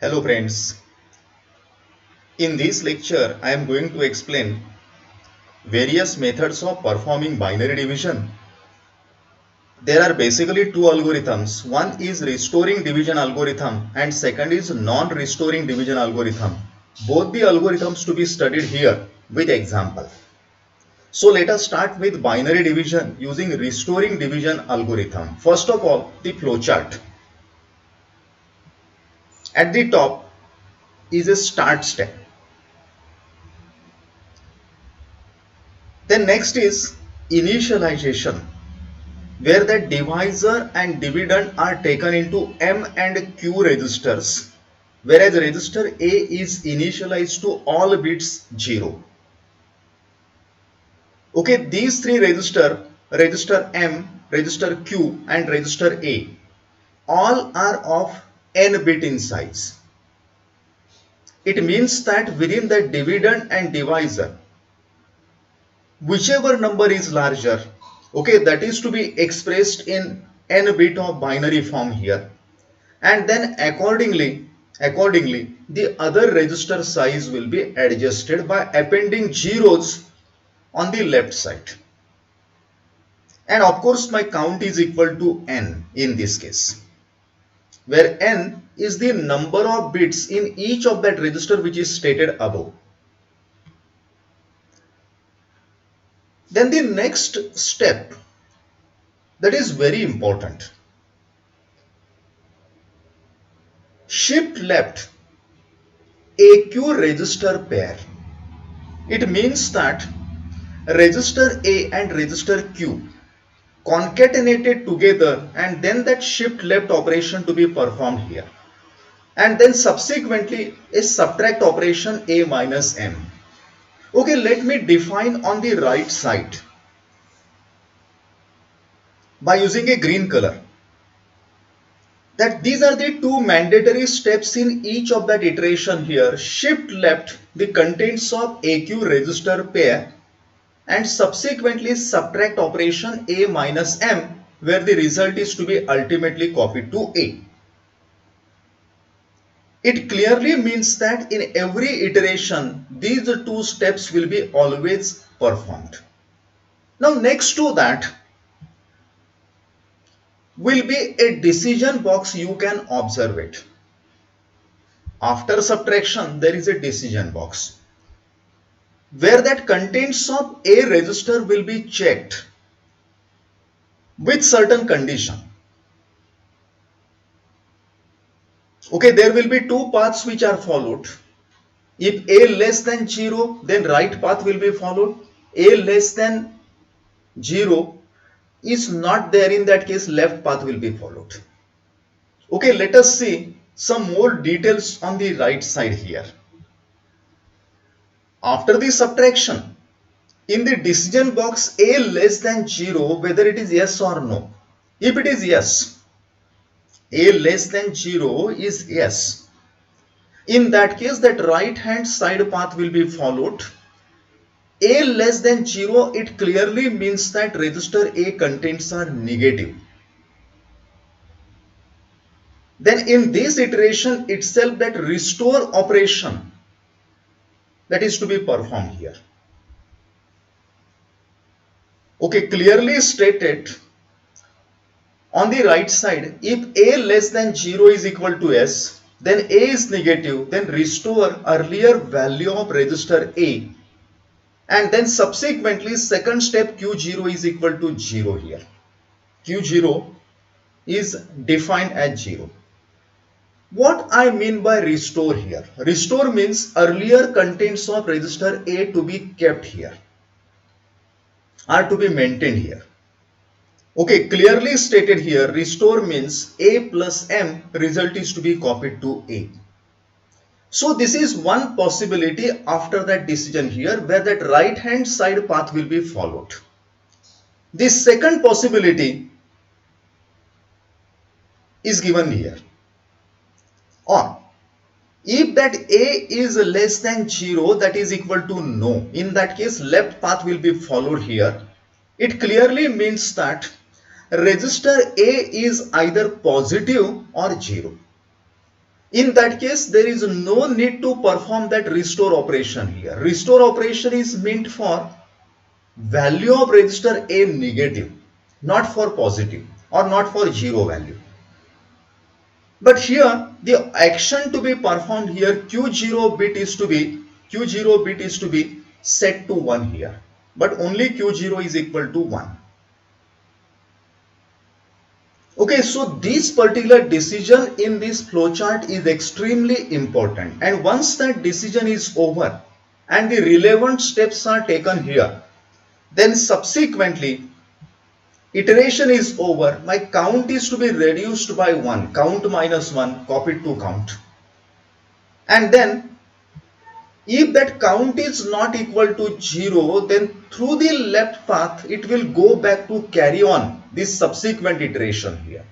Hello friends, in this lecture I am going to explain various methods of performing binary division. There are basically two algorithms. One is restoring division algorithm and second is non-restoring division algorithm. Both the algorithms to be studied here with example. So let us start with binary division using restoring division algorithm. First of all, the flowchart. At the top is a start step. Then next is initialization, where the divisor and dividend are taken into M and Q registers, whereas register A is initialized to all bits 0. Okay, these three register M, register Q and register A, all are of n bit in size. It means that within the dividend and divisor, whichever number is larger, okay, that is to be expressed in n bit of binary form here, and then accordingly the other register size will be adjusted by appending zeros on the left side, and of course my count is equal to n in this case, where n is the number of bits in each of that register which is stated above. Then the next step, that is very important, shift left AQ register pair. It means that register A and register Q concatenated together and then that shift left operation to be performed here, and then subsequently a subtract operation A minus M. Okay, let me define on the right side by using a green color that these are the two mandatory steps in each of that iteration here. Shift left the contents of AQ register pair and subsequently subtract operation A minus M, where the result is to be ultimately copied to A. It clearly means that in every iteration, these two steps will be always performed. Now next to that will be a decision box. You can observe it. After subtraction, there is a decision box where that contents of A register will be checked with certain condition. Okay, there will be two paths which are followed. If A less than 0, then right path will be followed. A less than 0 is not there, in that case left path will be followed. Okay, let us see some more details on the right side here. After the subtraction, in the decision box A less than 0, whether it is yes or no. If it is yes, A less than 0 is yes. In that case, that right hand side path will be followed. A less than 0, it clearly means that register A contents are negative. Then in this iteration itself, that restore operation that is to be performed here. Okay, clearly stated on the right side, if A less than 0 is equal to S, then A is negative, then restore earlier value of register A, and then subsequently second step Q0 is equal to 0 here. Q0 is defined as 0. What I mean by restore here? Restore means earlier contents of register A to be kept here, are to be maintained here. Okay, clearly stated here, restore means A plus M result is to be copied to A. So this is one possibility after that decision here, where that right hand side path will be followed. The second possibility is given here. Or if that A is less than 0, that is equal to no. In that case, left path will be followed here. It clearly means that register A is either positive or 0. In that case, there is no need to perform that restore operation here. Restore operation is meant for value of register A negative, not for positive or not for zero value. But here the action to be performed here, Q0 bit is to be set to 1 here, but only Q0 is equal to 1. Okay, so this particular decision in this flowchart is extremely important, and once that decision is over and the relevant steps are taken here, then subsequently iteration is over, my count is to be reduced by 1, count minus 1 copied to count, and then if that count is not equal to 0, then through the left path it will go back to carry on this subsequent iteration here.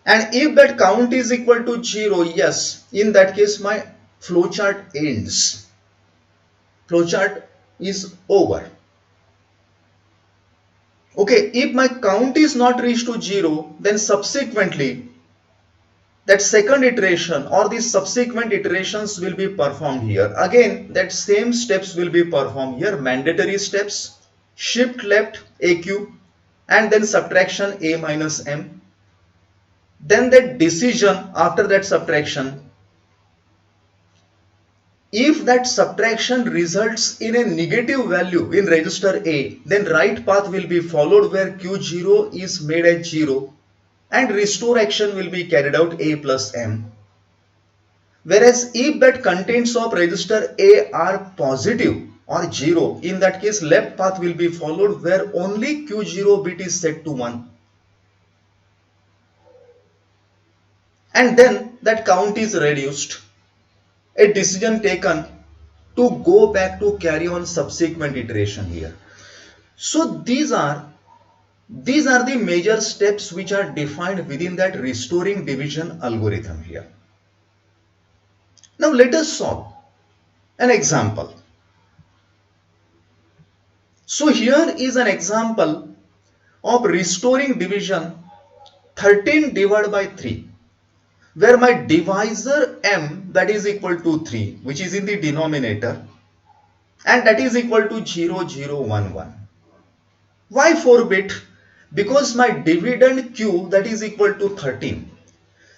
And if that count is equal to 0, yes, in that case my flowchart ends. Flowchart is over. Okay, if my count is not reached to 0, then subsequently that second iteration or the subsequent iterations will be performed here. Again, that same steps will be performed here. Mandatory steps, shift left AQ, and then subtraction A minus M. Then that decision after that subtraction, if that subtraction results in a negative value in register A, then right path will be followed where Q0 is made as 0 and restore action will be carried out A plus M. Whereas if that contents of register A are positive or 0, in that case left path will be followed where only Q0 bit is set to 1. And then that count is reduced. A decision taken to go back to carry on subsequent iteration here. So these are the major steps which are defined within that restoring division algorithm here. Now let us solve an example. So here is an example of restoring division 13 divided by 3, where my divisor m, that is equal to 3, which is in the denominator, and that is equal to 0 0 1 1. Why 4 bit? Because my dividend q, that is equal to 13,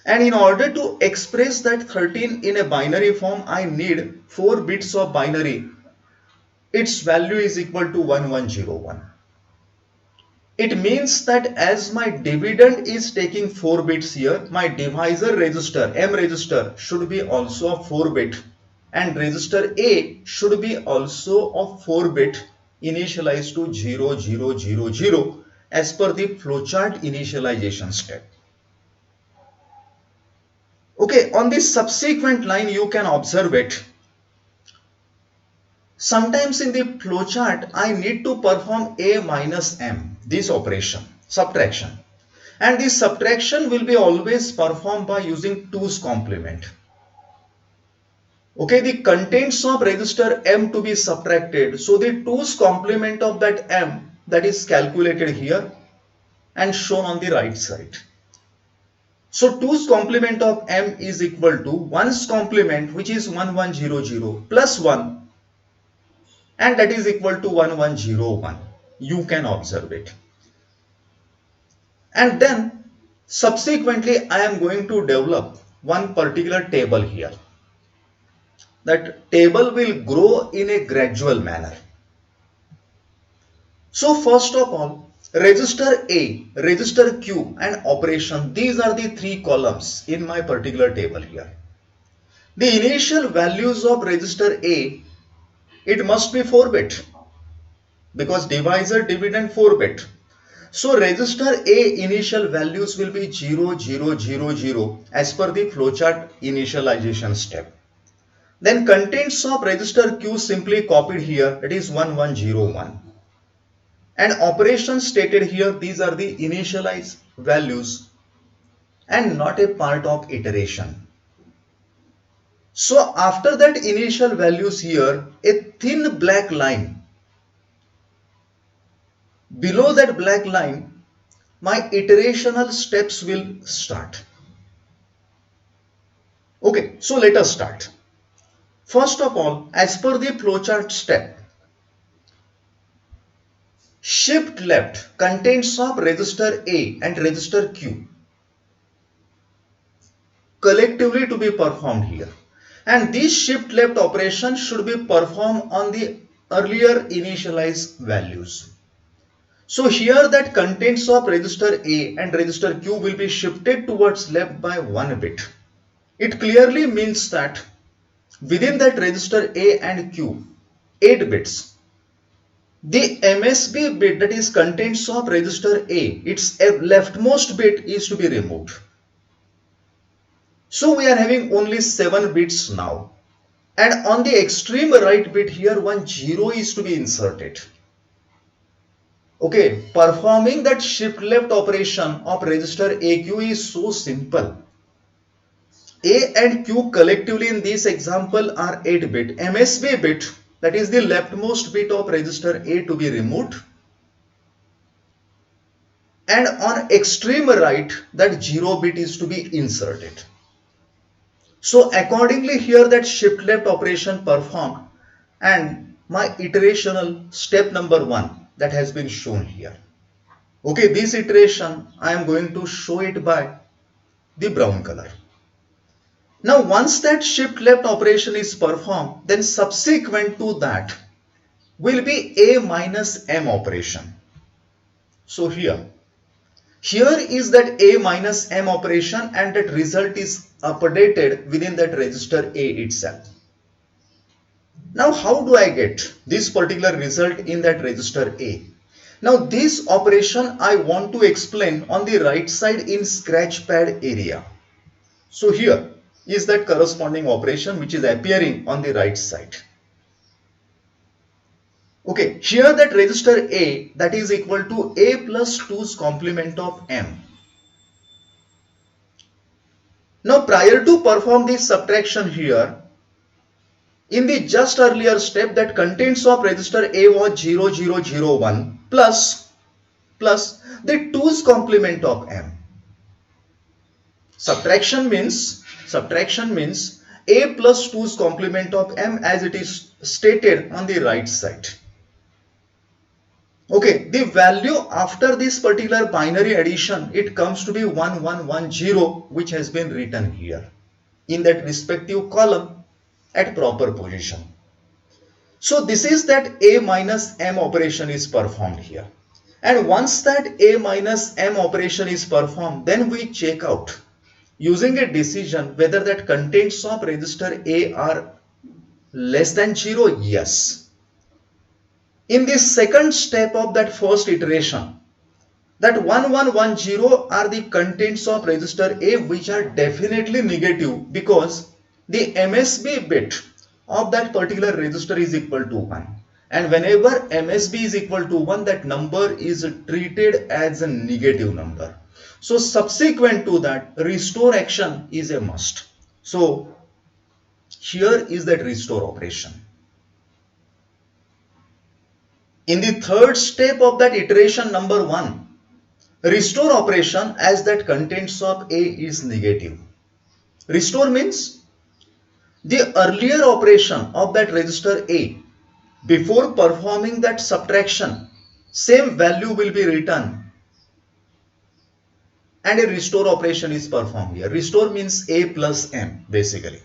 and in order to express that 13 in a binary form, I need 4 bits of binary. Its value is equal to 1101. It means that as my dividend is taking 4 bits here, my divisor register, M register, should be also of 4 bit, and register A should be also of 4 bit initialized to 0 0 0 0 as per the flowchart initialization step. Okay, on this subsequent line you can observe it. Sometimes in the flowchart I need to perform A minus M, this operation, subtraction. And this subtraction will be always performed by using 2's complement. Okay, the contents of register M to be subtracted. So the 2's complement of that M, that is calculated here and shown on the right side. So 2's complement of M is equal to 1's complement, which is 1100, plus 1, and that is equal to 1101. You can observe it. And then subsequently I am going to develop one particular table here. That table will grow in a gradual manner. So first of all, register A, register Q, and operation, these are the 3 columns in my particular table here. The initial values of register A, it must be 4 bit because divisor dividend 4 bit. So register A initial values will be 0 0 0 0 as per the flowchart initialization step. Then contents of register Q simply copied here, it is 1101. And operations stated here, these are the initialized values and not a part of iteration. So after that initial values here, a thin black line. Below that black line, my iterational steps will start. Okay, so let us start. First of all, as per the flowchart step, shift left contents of register A and register Q collectively to be performed here, and this shift left operation should be performed on the earlier initialized values. So here that contents of register A and register Q will be shifted towards left by 1 bit. It clearly means that within that register A and Q, 8 bits, the MSB bit, that is contents of register A, its leftmost bit is to be removed. So we are having only 7 bits now, and on the extreme right bit here, one 0 is to be inserted. Okay, performing that shift left operation of register AQ is so simple. A and Q collectively in this example are 8 bit. MSB bit, that is the leftmost bit of register A, to be removed, and on extreme right that 0 bit is to be inserted. So accordingly here that shift left operation performed, and my iterational step number 1 that has been shown here. Okay, this iteration I am going to show it by the brown color. Now once that shift left operation is performed, then subsequent to that will be A minus M operation. So here is that A minus M operation, and that result is updated within that register A itself. Now how do I get this particular result in that register A? Now this operation I want to explain on the right side in scratchpad area. So here is that corresponding operation which is appearing on the right side. Okay, here that register A, that is equal to A plus 2's complement of M. Now prior to perform this subtraction here, in the just earlier step, that contents of register A was 0001 plus the 2's complement of M. Subtraction means A plus 2's complement of M as it is stated on the right side. Okay, the value after this particular binary addition, it comes to be 1110, which has been written here in that respective column at proper position. So this is that A minus M operation is performed here. And once that A minus M operation is performed, then we check out using a decision whether that contents of register A are less than 0. Yes. In the second step of that first iteration, that 1110 are the contents of register A which are definitely negative, because the MSB bit of that particular register is equal to 1. And whenever MSB is equal to 1, that number is treated as a negative number. So subsequent to that, restore action is a must. So here is that restore operation. In the third step of that iteration number 1, restore operation, as that contents of A is negative. Restore means the earlier operation of that register A, before performing that subtraction, same value will be written and a restore operation is performed here. Restore means A plus M basically.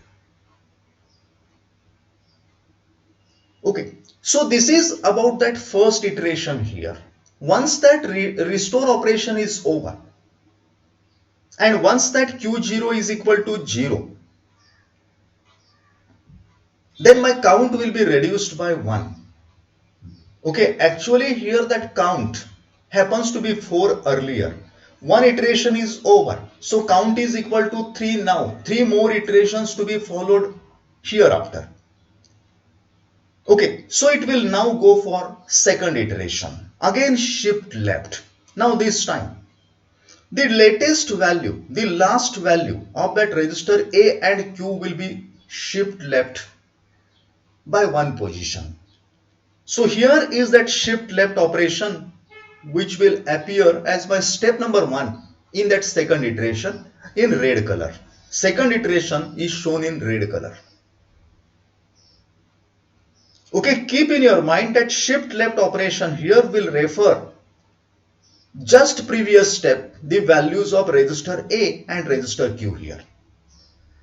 Okay, so this is about that first iteration here. Once that restore operation is over, and once that Q0 is equal to 0, then my count will be reduced by 1. Okay, actually here that count happens to be 4 earlier. One iteration is over, so count is equal to 3 now. 3 more iterations to be followed hereafter. Okay, so it will now go for second iteration. Again shift left. Now this time, the latest value, the last value of that register A and Q will be shift left by 1 position. So here is that shift left operation which will appear as my step number 1 in that second iteration in red color. second iteration is shown in red color. Okay, keep in your mind that shift left operation here will refer just previous step, the values of register A and register Q here.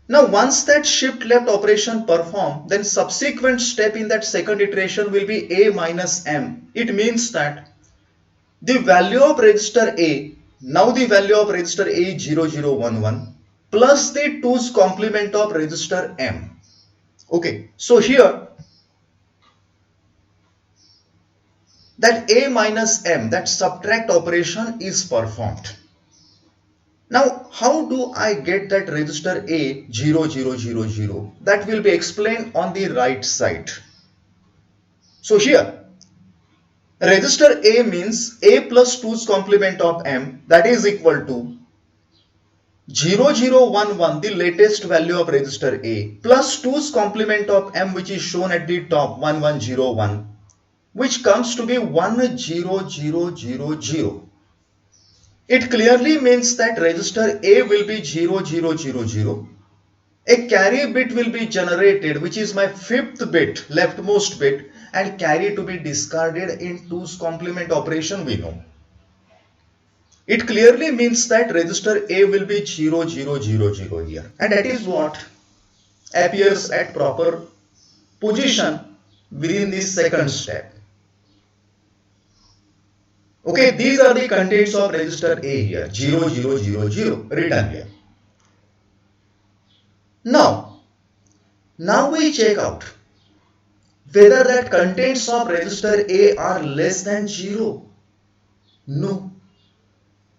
Now once that shift left operation performed, then subsequent step in that second iteration will be A minus M. It means that the value of register A, now the value of register A is 0011 plus the 2's complement of register M. Okay, so here that A minus M, that subtract operation is performed. Now, how do I get that register A 0000? That will be explained on the right side. So here, register A means A plus 2's complement of M, that is equal to 0011, the latest value of register A, plus 2's complement of M, which is shown at the top, 1101, which comes to be 10000. It clearly means that register A will be 0000. A carry bit will be generated, which is my fifth bit, leftmost bit, and carry to be discarded in 2's complement operation we know. It clearly means that register A will be 0000 here, and that is what appears at proper position within the second step. Okay, these are the contents of register A here, 0000 written here. Now we check out whether that contents of register A are less than 0. No.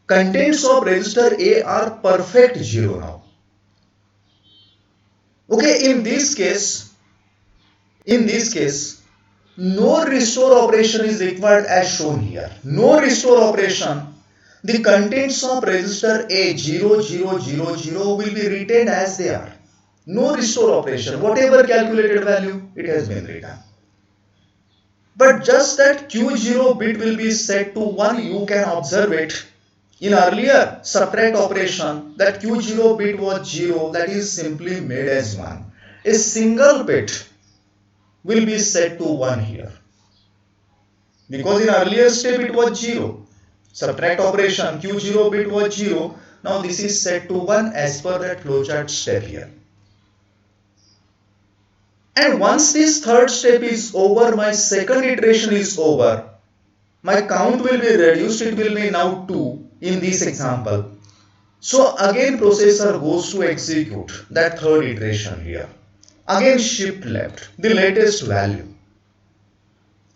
Contents of register A are perfect 0 now. Okay, in this case, no restore operation is required as shown here. No restore operation. The contents of register A 0000 will be retained as they are. No restore operation. Whatever calculated value, it has been written. But just that Q0 bit will be set to 1, you can observe it. In earlier subtract operation, that Q0 bit was 0, that is simply made as 1. A single bit will be set to 1 here. Because in earlier step it was 0. Subtract operation, Q0 bit was 0. Now this is set to 1 as per that flowchart step here. And once this third step is over, my second iteration is over. My count will be reduced, it will be now 2 in this example. So again processor goes to execute that third iteration here. Again shift left, the latest value.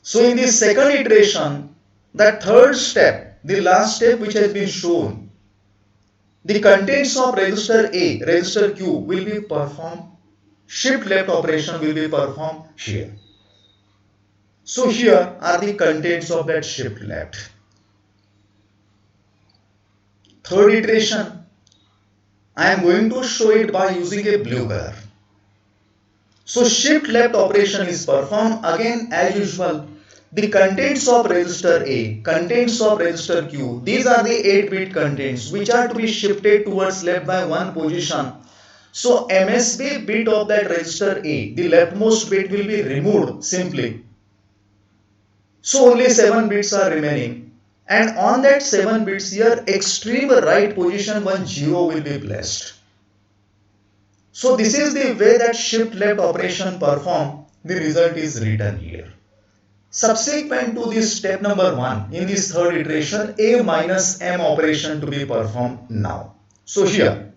So in the second iteration, that third step, the last step which has been shown, the contents of register A, register Q will be performed. Shift left operation will be performed here. So here are the contents of that shift left. Third iteration, I am going to show it by using a blue color. So shift left operation is performed again as usual. The contents of register A, contents of register Q, these are the 8-bit contents which are to be shifted towards left by 1 position. So MSB bit of that register A, the leftmost bit will be removed simply. So only 7 bits are remaining, and on that 7 bits here, extreme right position 1 0 will be placed. So this is the way that shift left operation performed. The result is written here. Subsequent to this step number 1, in this third iteration, A minus M operation to be performed now. So here,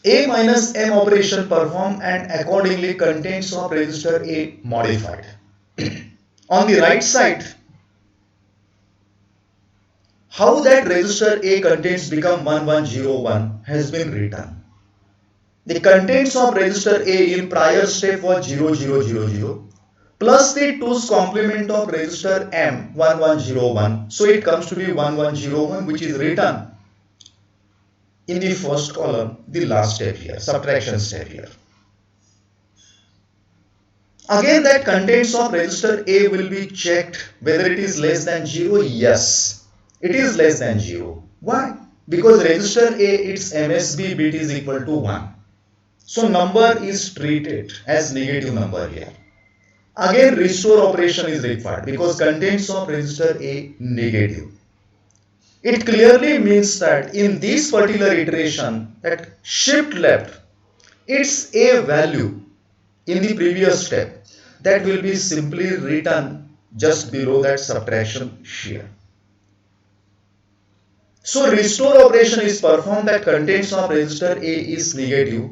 A minus M operation performed and accordingly contents of register A modified. On the right side, how that register A contents become 1101 has been written. The contents of register A in prior step was 0000 plus the 2's complement of register M 1101. So it comes to be 1101, which is written in the first column, the last step here, subtraction step here. Again that contents of register A will be checked whether it is less than 0. Yes, it is less than 0. Why? because register A, its MSB bit is equal to 1. So number is treated as negative number here. Again restore operation is required because contents of register A negative. It clearly means that in this particular iteration that shift left, it's a value in the previous step that will be simply written just below that subtraction here. So restore operation is performed that contents of register A is negative.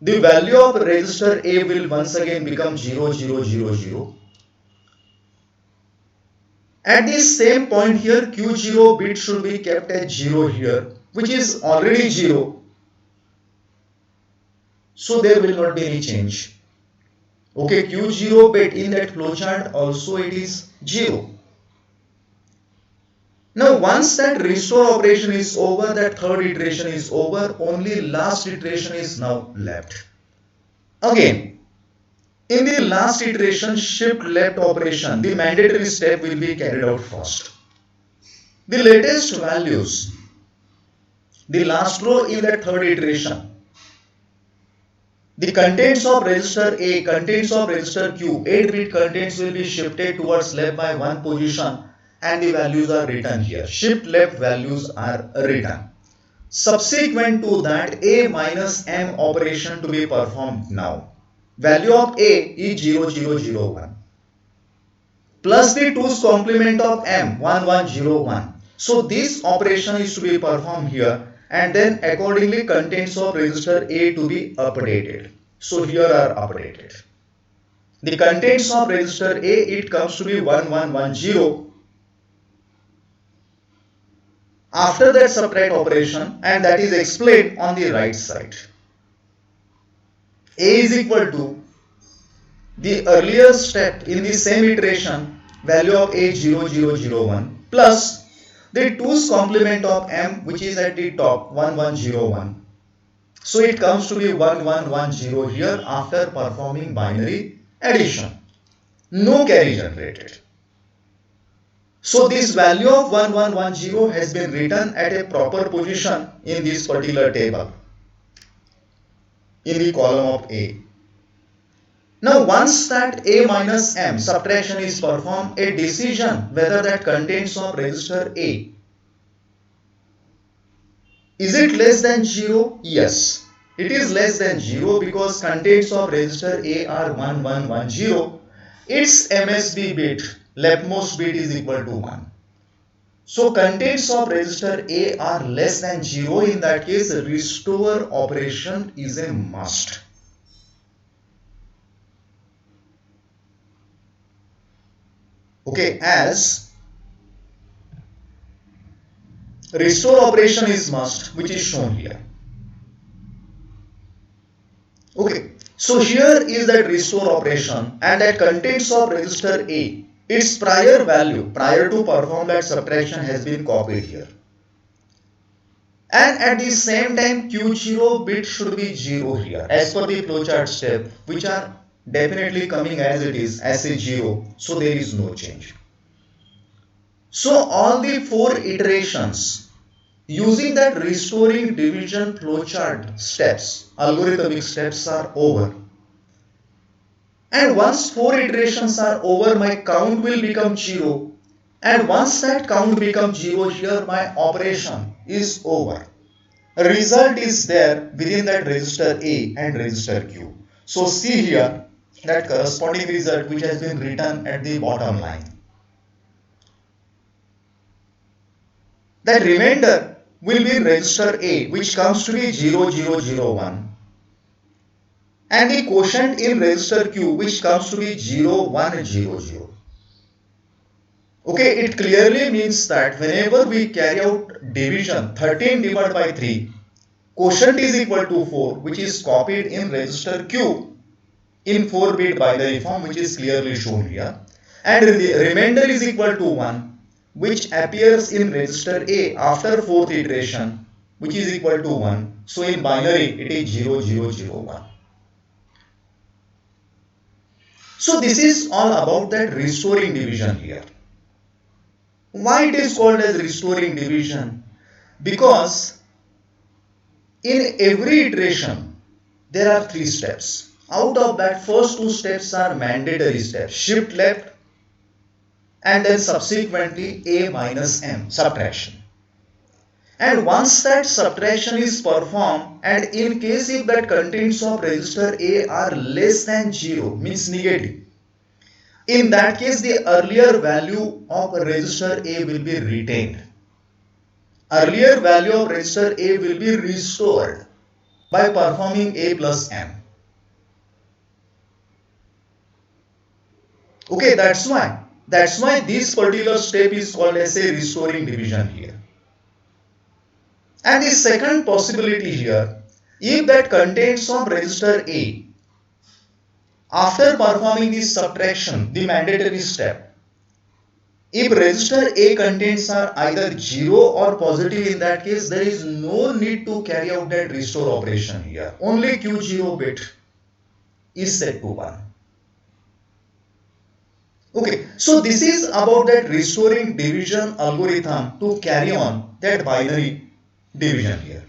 The value of register A will once again become 0, 0, 0, 0. At the same point here, Q0 bit should be kept at 0 here, which is already 0. So there will not be any change. Okay, Q0 bit in that flowchart also it is 0. Now once that restore operation is over, that third iteration is over, only last iteration is now left. Again, in the last iteration shift left operation, the mandatory step will be carried out first. The latest values, the last row in that third iteration, the contents of register A, contents of register Q, 8-bit contents will be shifted towards left by 1 position and the values are written here. Shift left values are written. Subsequent to that, A minus M operation to be performed now. Value of A is 0001 plus the 2's complement of M 1101. So this operation is to be performed here and then accordingly contents of register A to be updated. So here are updated. The contents of register A, it comes to be 1110 after that subtract operation, and that is explained on the right side. A is equal to the earlier step in the same iteration, value of A 0001 plus the 2's complement of M, which is at the top 1101. So it comes to be 1110 here after performing binary addition. No carry generated. So this value of 1110 has been written at a proper position in this particular table in the column of A. Now once that A minus M subtraction is performed, a decision whether that contents of register A, is it less than 0? Yes, it is less than 0 because contents of register A are 1110. Its MSB bit, leftmost bit is equal to 1. So contents of register A are less than 0. In that case, restore operation is a must. Okay, as restore operation is must, which is shown here. Okay, so here is that restore operation and that contents of register A, its prior value prior to perform that subtraction has been copied here. And at the same time Q0 bit should be 0 here as per the flowchart step, which are definitely coming as it is as a 0, so there is no change. So all the 4 iterations using that restoring division flowchart steps, algorithmic steps are over. And once 4 iterations are over, my count will become 0. And once that count becomes 0 here, my operation is over. A result is there within that register A and register Q. So see here that corresponding result which has been written at the bottom line. That remainder will be in register A, which comes to be 0001, and the quotient in register Q, which comes to be 0100. Okay, it clearly means that whenever we carry out division 13 divided by 3, quotient is equal to 4, which is copied in register Q in 4-bit binary form, which is clearly shown here, and the remainder is equal to 1, which appears in register A after 4th iteration, which is equal to 1. So in binary it is 0001. So this is all about that restoring division here. Why it is called as restoring division? Because in every iteration there are three steps. Out of that, first two steps are mandatory steps, shift left and then subsequently a minus m, subtraction. And once that subtraction is performed, and in case if that contents of register A are less than 0, means negative, in that case the earlier value of register A will be retained. Earlier value of register A will be restored by performing A plus M. Okay, that's why this particular step is called as a restoring division here. And the second possibility here, if that contents of register A, after performing this subtraction, the mandatory step, if register A contents are either 0 or positive, in that case there is no need to carry out that restore operation here. Only Q0 bit is set to 1. Okay, so this is about that restoring division algorithm to carry on that binary division here.